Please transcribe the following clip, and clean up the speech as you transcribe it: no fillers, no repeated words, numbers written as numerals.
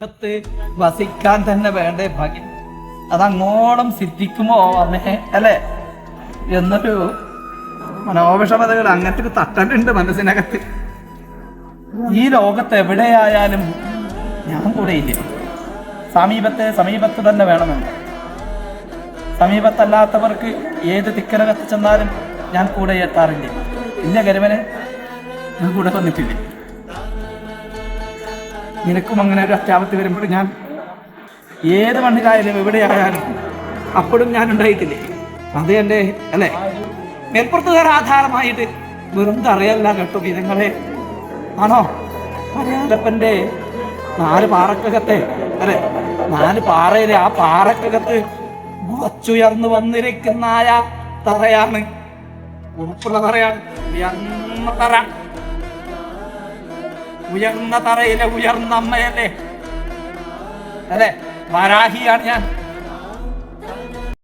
ത്ത് വസിക്കാൻ തന്നെ വേണ്ടേ ഭാഗ്യം. അതങ്ങോളം സിദ്ധിക്കുമോ അമ്മേ അല്ലേ എന്നൊരു മനോവിഷമതകൾ അങ്ങനത്തെ തട്ടലുണ്ട് മനസ്സിനകത്ത്. ഈ ലോകത്ത് എവിടെയായാലും ഞാൻ കൂടെ ഇല്ല. സമീപത്ത് തന്നെ വേണമെന്ന്. സമീപത്തല്ലാത്തവർക്ക് ഏത് തിക്കനകത്ത് ചെന്നാലും ഞാൻ കൂടെ എത്താറില്ല. ഇല്ല ഗരുവനെ, ഞാൻ കൂടെ വന്നിട്ടില്ല. നിനക്കും അങ്ങനെ ഒരു അത്യാപത്ത് വരുമ്പോൾ ഞാൻ ഏത് മണ്ണിലായാലും എവിടെയായാലും അപ്പോഴും ഞാൻ ഉണ്ടായിട്ടില്ലേ. അത് എൻ്റെ അല്ലേ മേൽപ്പുറത്തുകാർ ആധാരമായിട്ട് വെറും തറയല്ല കേട്ടോ വിധങ്ങളെ. ആണോ പറയാലപ്പൻ്റെ 4 പാറക്കകത്തെ അല്ലെ 4 പാറയിലെ ആ പാറക്കകത്ത് മുളച്ചുയർന്നു വന്നിരിക്കുന്ന തറയാണ്. ഉറപ്പുള്ള തറയാണ്, ഉയർന്ന തറ. ഉയർന്ന തറയിലെ ഉയർന്ന അമ്മയല്ലേ അല്ലെ, വരാഹിയാണ് ഞാൻ.